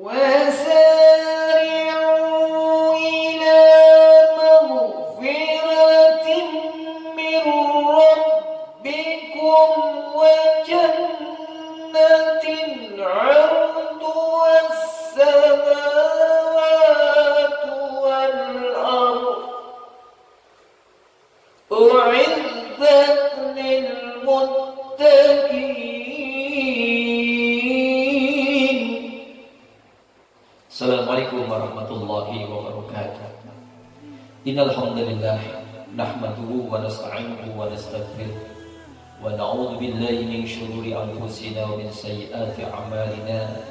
وسارعوا إلى مغفرة من ربكم وجنة عرضها السماوات والأرض أعدت للمتقين. Assalamualaikum warahmatullahi wabarakatuh. Innal hamdalillah nahmaduhu wa nasta'inuhu wa nastaghfiruh wa na'udzu billahi min shururi anfusina wa min sayyiati a'malina.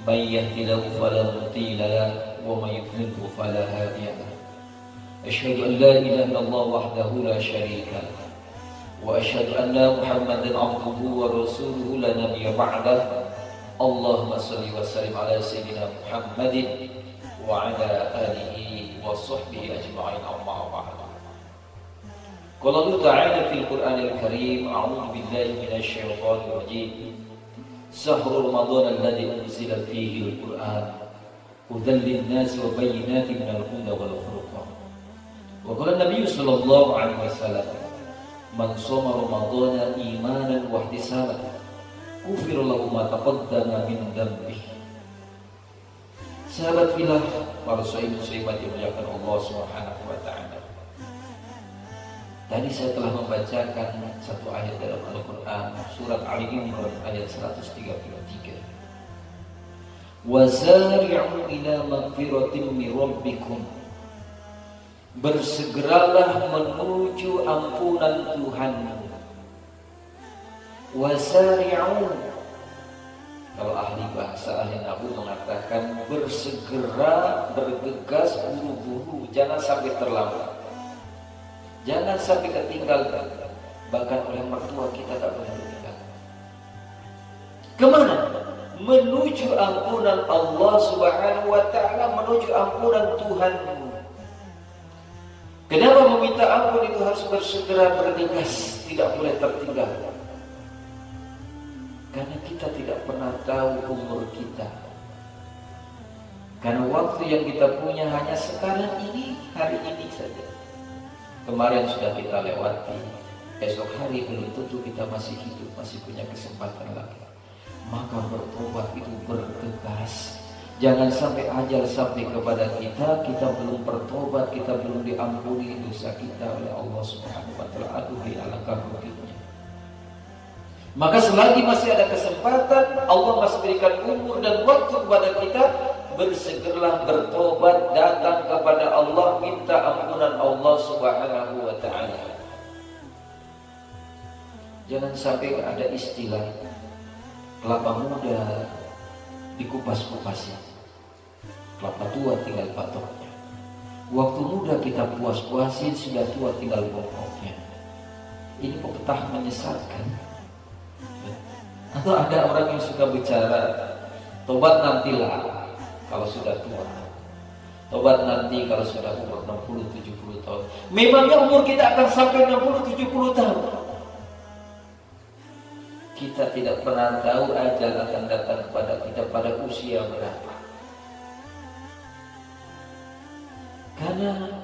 May yahdihillahu fala mudilla lahu wa may yudlilhu fala hadiya lahu. Asyhadu an la ilaha illallah wahdahu la syarika lahu wa asyhadu anna Muhammadan 'abduhu wa rasuluhu la nabiyya ba'dahu. Allahumma salli wa sallim ala sayyidina Muhammadin wa ala alihi wa sahbihi ajma'in, amma ba'd. Qala Allah ta'ala fil Qur'anil Karim, a'udzu billahi minasy syaithanir rajim. Shahrul Ramadan alladzi unzila fihi al-Qur'an hudan lin-nasi wa bayyinatin minal huda wal furqan. Wa qala an-nabiy sallallahu alaihi wasallam, man shoma Ramadana imanan wa ihtisaban ghufira lahu ma taqaddama min dhanbihi. Sahabat fillah, para sahabat yang dimuliakan Allah Subhanahu wa taala. Tadi saya telah membacakan satu ayat dalam Al-Qur'an, surat Ali Imran ayat 133. Wasari'u ila magfiratin min rabbikum. Bersegeralah menuju ampunan Tuhanmu. Wasari'u, kalau ahli bahasa ahli nahwu mengatakan bersegera, bergegas, buru-buru, jangan sampai terlambat, jangan sampai ketinggalan. Bahkan oleh mertua kita tak boleh ketinggalan. Kemana? Menuju ampunan Allah Subhanahu wa ta'ala, menuju ampunan Tuhanmu. Kenapa meminta ampun itu harus bersegera, bergegas, tidak boleh tertinggal? Karena kita tidak pernah tahu umur kita. Karena waktu yang kita punya hanya sekarang ini, hari ini saja. Kemarin sudah kita lewati, esok hari belum tentu kita masih hidup, masih punya kesempatan lagi. Maka bertobat itu bergegas. Jangan sampai ajal sampai kepada kita, kita belum bertobat, kita belum diampuni dosa kita oleh Allah Subhanahu wa taala. Aduh, alangkah ruginya. Maka selagi masih ada kesempatan, Allah masih berikan umur dan waktu kepada kita, bersegeralah bertobat, datang kepada Allah, minta ampunan Allah Subhanahu wa ta'ala. Jangan sampai ada istilah kelapa muda dikupas-kupasnya, kelapa tua tinggal patoknya. Waktu muda kita puas-puasin, sudah tua tinggal pokoknya. Ini pepatah menyesatkan. Atau ada orang yang suka bicara, tobat nantilah kalau sudah tua, tobat nanti kalau sudah umur 60-70 tahun. Memangnya umur kita akan sampai 60-70 tahun? Kita tidak pernah tahu ajal akan datang kepada kita pada usia berapa. Karena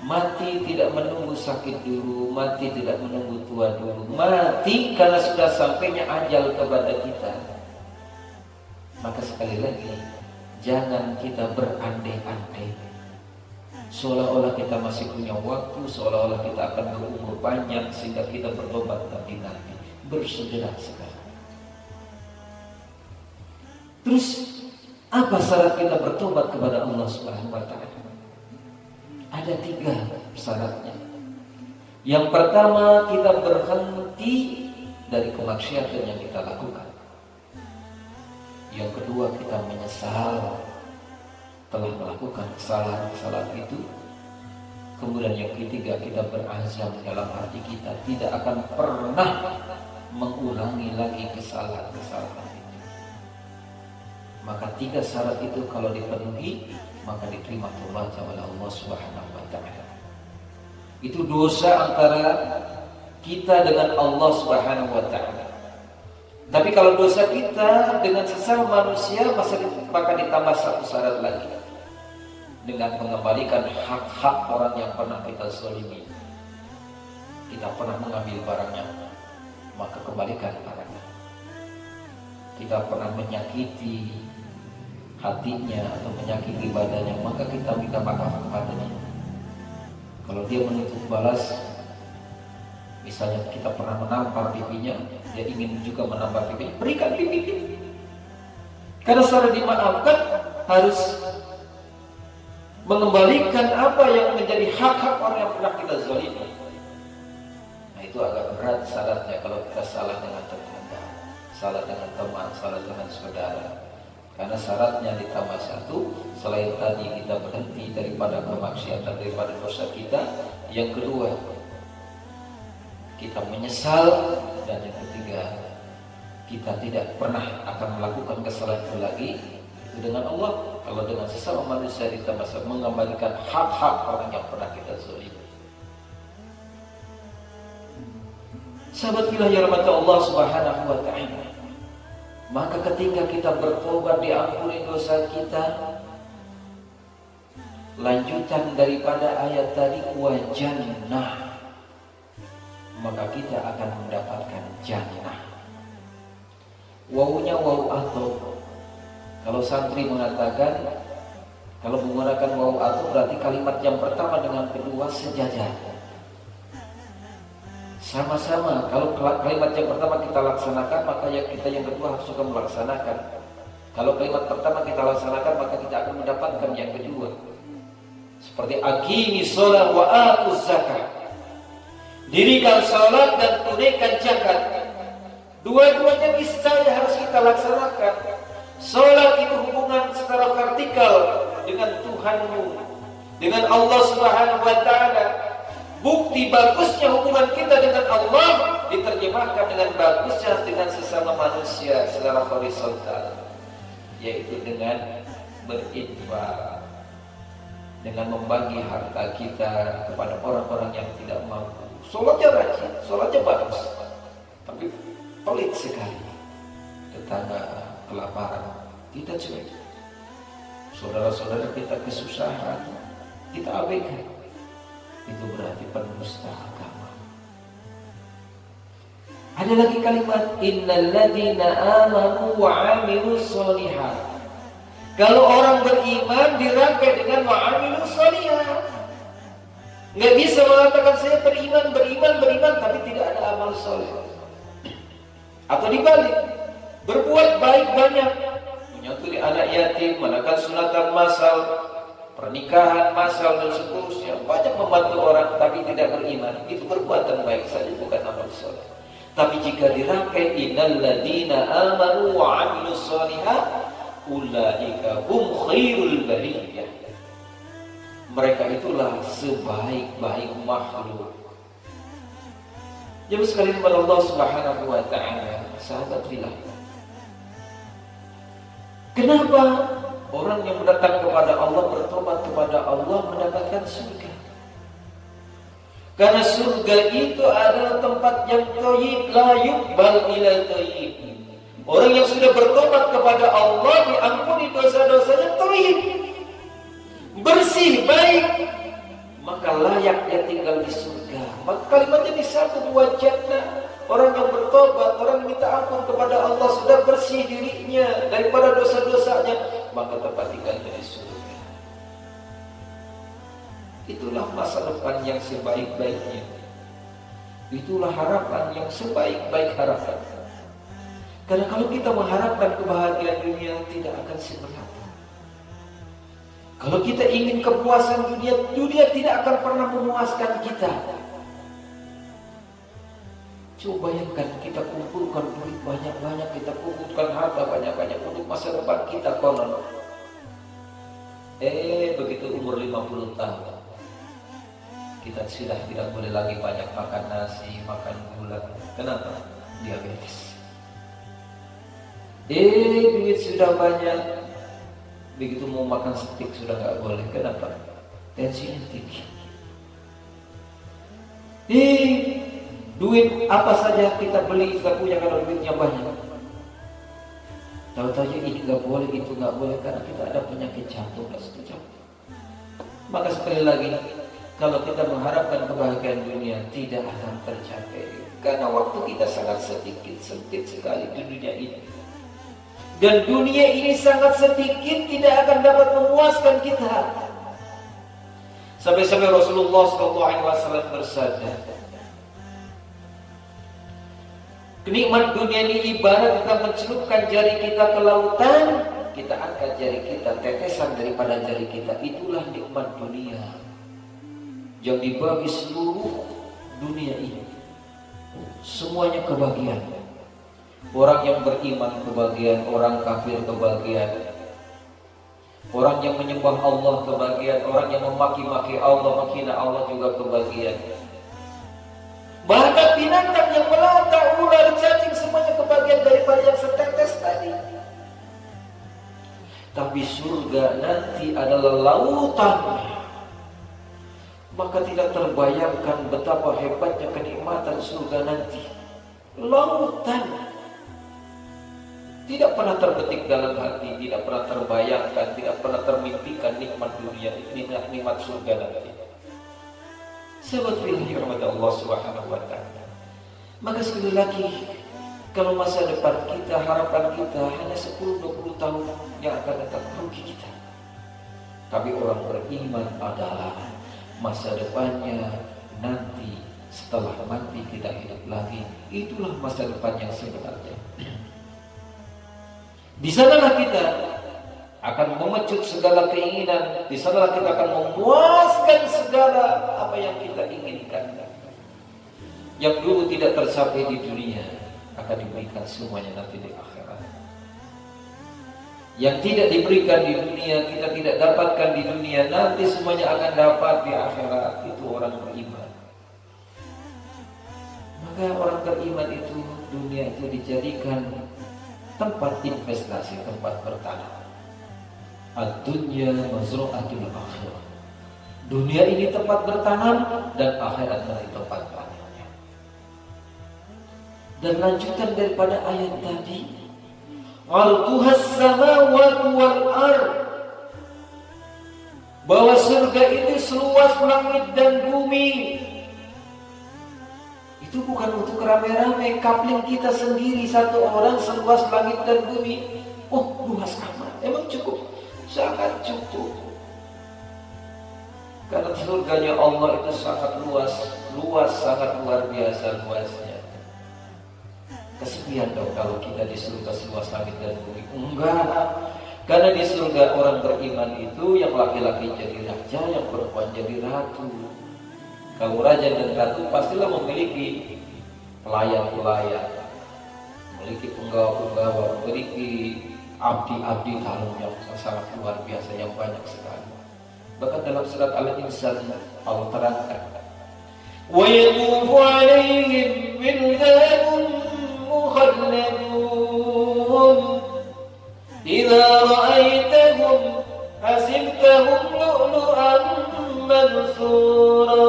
mati tidak menunggu sakit dulu, mati tidak menunggu tua dulu. Mati karena sudah sampainya ajal kepada kita. Maka sekali lagi, jangan kita berandai-andai seolah-olah kita masih punya waktu, seolah-olah kita akan berumur panjang sehingga kita bertobat nanti. Bersegera sekarang. Terus apa syarat kita bertobat kepada Allah Subhanahu wa ta'ala? Ada 3 syaratnya. Yang pertama, kita berhenti dari kemaksiatan yang kita lakukan. Yang kedua, kita menyesal telah melakukan kesalahan-kesalahan itu. Kemudian yang ketiga, kita berazam dalam hati kita tidak akan pernah mengulangi lagi kesalahan-kesalahan itu. Maka 3 syarat itu kalau dipenuhi, maka diterima tobatnya oleh Allah Subhanahu wa ta'ala. Itu dosa antara kita dengan Allah Subhanahu wa ta'ala. Tapi kalau dosa kita dengan sesama manusia maka ditambah satu syarat lagi, dengan mengembalikan hak-hak orang yang pernah kita zalimi. Kita pernah mengambil barangnya, maka kembalikan barangnya. Kita pernah menyakiti hatinya atau menyakiti badannya, maka kita minta maaf kepadanya. Kalau dia menuntut balas, misalnya kita pernah menampar pipinya, dia ingin juga menampar pipinya, berikan pipi. Karena secara dimaafkan harus mengembalikan apa yang menjadi hak-hak orang yang pernah kita zalimi. Nah, itu agak berat syaratnya kalau kita salah dengan tetangga, salah dengan teman, salah dengan saudara. Karena syaratnya ditambah satu, selain tadi kita berhenti daripada kemaksiatan, daripada dosa kita. Yang kedua, kita menyesal. Dan yang ketiga, kita tidak pernah akan melakukan kesalahan itu lagi. Itu dengan Allah. Kalau dengan sesama manusia ditambah mengembalikan hak-hak orang yang pernah kita zalimi. Sahabat fillah yang rahmati Allah Subhanahu wa ta'ala, maka ketika kita bertobat diampuni dosa kita, lanjutan daripada ayat tadi wa jannah, maka kita akan mendapatkan jannah. Wawunya wawu atau, kalau santri mengatakan, kalau menggunakan wawu atau berarti kalimat yang pertama dengan kedua sejajar, sama-sama. Kalau kalimat yang pertama kita laksanakan, maka kita yang kedua harus juga melaksanakan. Kalau kalimat pertama kita laksanakan, maka kita akan mendapatkan yang kedua. Seperti aqimi sholat wa atuz zakat, dirikan sholat dan tunaikan zakat. Dua-duanya niscaya harus kita laksanakan. Sholat itu hubungan secara vertikal dengan Tuhanmu, dengan Allah Subhanahu wa ta'ala. Bukti bagusnya hubungan kita dengan Allah diterjemahkan dengan bagusnya dengan sesama manusia secara horizontal, yaitu dengan berinfak, dengan membagi harta kita kepada orang-orang yang tidak mampu. Sholatnya rajin, sholatnya bagus, tapi pelit sekali. Tetangga kelaparan, kita cuek. Saudara-saudara kita kesusahan, kita abaikan. Itu berarti pendusta agama. Ada lagi kalimat innal ladzina amanu wa 'amilus sholihat. Kalau orang beriman dirangkai dengan wa 'amilus sholihat. Enggak bisa mengatakan saya beriman tapi tidak ada amal soleh. Atau dibalik, berbuat baik banyak, menyantuni anak yatim, melakukan sunatan masal, pernikahan masal dan seterusnya, banyak membantu orang tapi tidak beriman. Itu perbuatan baik saja, bukan amal soleh. Tapi jika dirangkai innal ladzina amanu wa 'amilus sholihat ulaika hum khairul bariyah, mereka itulah sebaik-baik makhluk. Jadi sekalian kepada Allah Subhanahu wa ta'ala, sahabat fillah, kenapa orang yang datang kepada Allah, bertobat kepada Allah, mendapatkan surga? Karena surga itu adalah tempat yang thayyib, la yuqbal ila thayyib. Orang yang sudah bertobat kepada Allah diampuni dosa-dosanya, thayyib, bersih, baik, maka layak dia tinggal di surga. Maka kalimatnya disatu, dua jannah. Orang yang bertobat, orang yang minta ampun kepada Allah, sudah bersih dirinya daripada dosa-dosanya, maka tempat tinggalnya di surga. Itulah masa depan yang sebaik-baiknya. Itulah harapan yang sebaik-baik harapan. Karena kalau kita mengharapkan kebahagiaan dunia, tidak akan seberapa. Kalau kita ingin kepuasan dunia, dunia tidak akan pernah memuaskan kita. Coba bayangkan, kita kumpulkan duit banyak-banyak, kita kumpulkan harta banyak-banyak untuk masa depan kita konon. Begitu umur 50 tahun, kita sudah tidak boleh lagi banyak makan nasi, makan gula. Kenapa? Diabetes. Duit sudah banyak, begitu mau makan steak sudah nggak boleh. Kenapa? Tensinya tinggi. Duit apa saja kita beli, kita punya kalau duitnya banyak. Tahu-tahu ini nggak boleh, itu nggak boleh karena kita ada penyakit jantung dan seterusnya. Maka sekali lagi, kalau kita mengharapkan kebahagiaan dunia tidak akan tercapai karena waktu kita sangat sedikit, sempit sekali di dunia ini. Dan dunia ini sangat sedikit, tidak akan dapat memuaskan kita. Sampai-sampai Rasulullah SAW bersabda, kenikmat dunia ini ibarat kita mencelupkan jari kita ke lautan, kita angkat jari kita, tetesan daripada jari kita, itulah nikmat dunia yang dibagi seluruh dunia ini. Semuanya kebahagiaan. Orang yang beriman kebahagiaan, orang kafir kebahagiaan, orang yang menyembah Allah kebahagiaan, orang yang memaki-maki Allah, menghina Allah juga kebahagiaan. Bahkan binatang yang melata, ular, cacing, semuanya kebahagiaan daripada yang setetes tadi. Tapi surga nanti adalah lautan. Maka tidak terbayangkan betapa hebatnya kenikmatan surga nanti. Lautan. Tidak pernah terbetik dalam hati, tidak pernah terbayangkan, tidak pernah termimpikan nikmat dunia, nikmat surga nanti. Sahabat fillah rahmat Allah Subhanahu wa taala. Maka sekali lagi, kalau masa depan kita, harapan kita hanya 10-20 tahun yang akan datang, rugi kita. Tapi orang beriman adalah masa depannya nanti setelah mati kita hidup lagi. Itulah masa depan yang sebenarnya. Di sanalah kita akan memecut segala keinginan, di sanalah kita akan memuaskan segala apa yang kita inginkan. Yang dulu tidak tercapai di dunia akan diberikan semuanya nanti di akhirat. Yang tidak diberikan di dunia, kita tidak dapatkan di dunia, nanti semuanya akan dapat di akhirat. Itu orang beriman. Maka orang beriman itu, dunia itu dijadikan tempat investasi, tempat bertanam. Ad-dunya mazru'atul akhirah. Dunia ini tempat bertanam dan akhirat nanti tempat panennya. Dan lanjutan daripada ayat tadi, arduhas samawati wal ard, bahwa surga itu seluas langit dan bumi. Itu bukan untuk rame-rame, kapling kita sendiri satu orang seluas langit dan bumi. Oh, luas amat. Emang cukup? Sangat cukup. Karena surganya Allah itu sangat luas, sangat luar biasa luasnya. Kesepian dong kalau kita di surga seluas langit dan bumi. Enggak. Karena di surga orang beriman itu yang laki-laki jadi raja, yang perempuan jadi ratu. Kalau raja dan ratu pastilah memiliki pelayan-pelayan, memiliki penggawa-penggawa, memiliki abdi-abdi dalam yang sangat luar biasa, yang banyak sekali. Bahkan dalam surat Al-Insan Allah terangkan, wa yatufu alaihim wildanun mukhalladun idza ra'aitahum hasibtahum lu'lu'an mansura.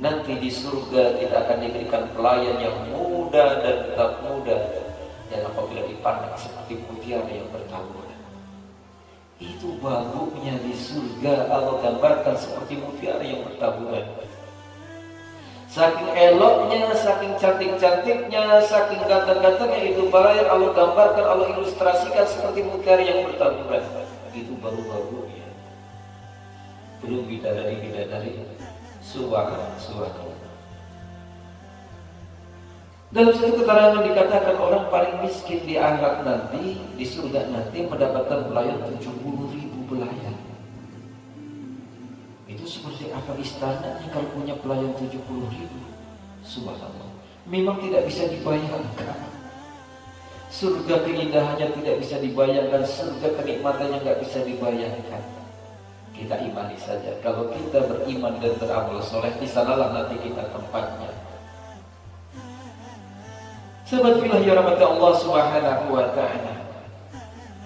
Nanti di surga kita akan diberikan pelayan yang muda dan tetap muda, dan apabila dipandang seperti mutiara yang bertaburan. Itu bagusnya di surga, Allah gambarkan seperti mutiara yang bertaburan. Saking eloknya, saking cantik-cantiknya, saking ganteng-gantengnya itu pelayan, Allah gambarkan, Allah ilustrasikan seperti mutiara yang bertaburan. Itu baru bagusnya. Belum bidadari-bidadari. Subhanallah. Dalam satu keterangan dikatakan orang paling miskin di akhirat nanti, di surga nanti mendapatkan pelayan 70.000 pelayan. Itu seperti apa istananya kalau punya pelayan 70.000? Subhanallah. Memang tidak bisa dibayangkan. Surga keindahannya tidak bisa dibayangkan, surga kenikmatannya nggak bisa dibayangkan. Kita imani saja. Kalau kita beriman dan beramal soleh, di sanalah nanti kita tempatnya. Sahabat fillah ya rahmat Allah Subhanahu wa taala.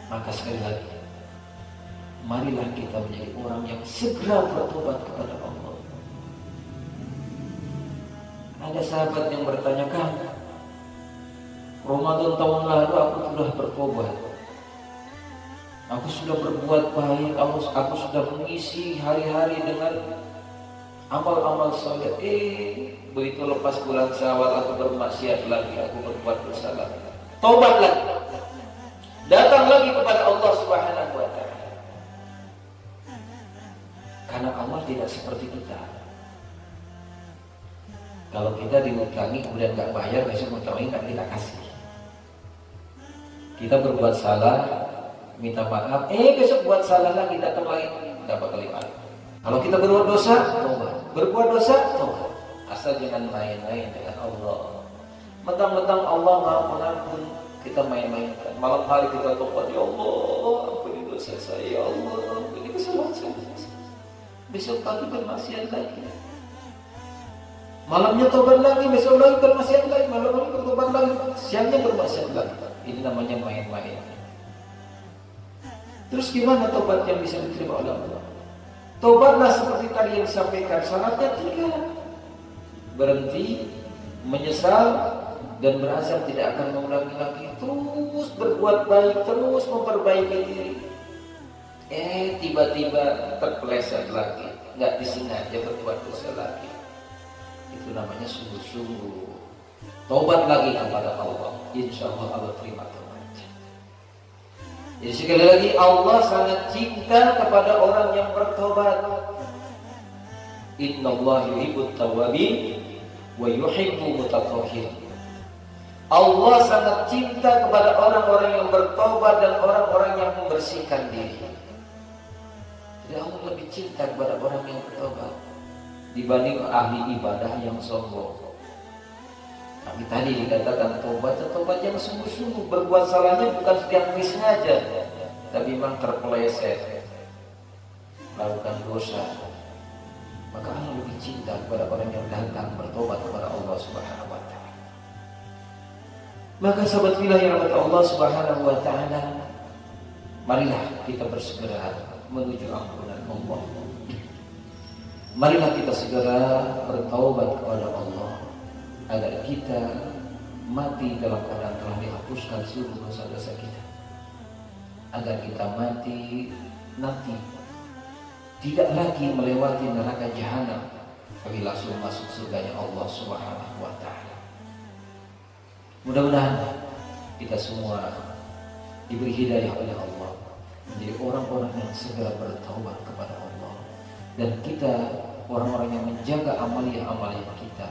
Maka sekali lagi, marilah kita menjadi orang yang segera bertobat kepada Allah. Ada sahabat yang bertanyakan, Ramadan tahun lalu aku sudah bertobat. Aku sudah berbuat baik, aku sudah mengisi hari-hari dengan amal-amal soleh. Begitu lepas bulan Syawal aku bermaksiat lagi, aku berbuat dosa lagi. Tobat lagi. Datang lagi kepada Allah Subhanahu wa taala. Karena Allah tidak seperti kita. Kalau kita diutangi kemudian nggak bayar, besok utangnya nggak kita kasih. Kita berbuat salah, minta maaf, besok buat salah lagi, datang lagi, dapat kalimat. Kalau kita berbuat dosa, tobat. Berbuat dosa, tobat. Asal jangan main-main dengan Allah. Mentang-mentang Allah Maha Pengampun, kita main-mainkan. Malam hari kita tobat, ya Allah, ampuni dosa saya, ya Allah, ampuni kesalahan saya. Besok pagi bermaksiat lagi. Malamnya tobat lagi, besok lagi bermaksiat lagi, malam lagi bertobat lagi, siangnya bermaksiat lagi. Ini namanya main-main. Terus gimana tobat yang bisa diterima oleh Allah? Tobatlah seperti tadi yang disampaikan, syaratnya 3. Berhenti, menyesal, dan berazam tidak akan mengulangi lagi. Terus berbuat baik, terus memperbaiki diri. Tiba-tiba terpeleset lagi, nggak disengaja berbuat dosa lagi. Itu namanya sungguh-sungguh tobat lagi kepada Allah. Insya Allah Allah terima tobat. Jadi sekali lagi, Allah sangat cinta kepada orang yang bertobat. Innallaha yuhibbut tawwabin wa yuhibbul mutatahhirin. Allah sangat cinta kepada orang-orang yang bertobat dan orang-orang yang membersihkan diri. Jadi Allah lebih cinta kepada orang yang bertobat dibanding ahli ibadah yang sombong. Tapi tadi dikatakan tobat yang sungguh-sungguh, berbuat salahnya bukan yang disengaja, tapi memang terpeleset melakukan dosa. Maka Allah lebih cinta kepada orang yang datang bertobat kepada Allah Subhanahu wa taala. Maka sahabat fillah yang dirahmati Allah Subhanahu wa taala, marilah kita bersegera menuju ampunan Allah. Marilah kita segera bertaubat kepada Allah agar kita mati dalam keadaan telah dihapuskan seluruh dosa-dosa kita. Agar kita mati nanti tidak lagi melewati neraka jahanam, tapi langsung masuk surganya Allah Subhanahu wa taala. Mudah-mudahan kita semua diberi hidayah oleh Allah menjadi orang-orang yang segera bertaubat kepada Allah, dan kita orang-orang yang menjaga amalia-amalia kita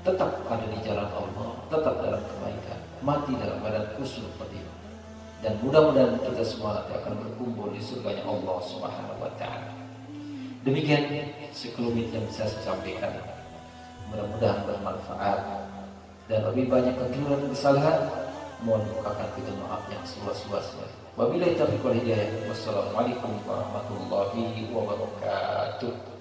tetap ada di jalan Allah, tetap dalam kebaikan, mati dalam keadaan husnul khotimah. Dan mudah-mudahan kita semua nanti akan berkumpul di surganya Allah Subhanahu wa taala. Demikian sekelumit yang bisa saya sampaikan. Mudah-mudahan bermanfaat, dan lebih banyak kekeliruan dan kesalahan mohon bukakan pintu maaf yang seluas-luasnya. Wabillahi taufiq wal hidayah. Wassalamualaikum warahmatullahi wabarakatuh.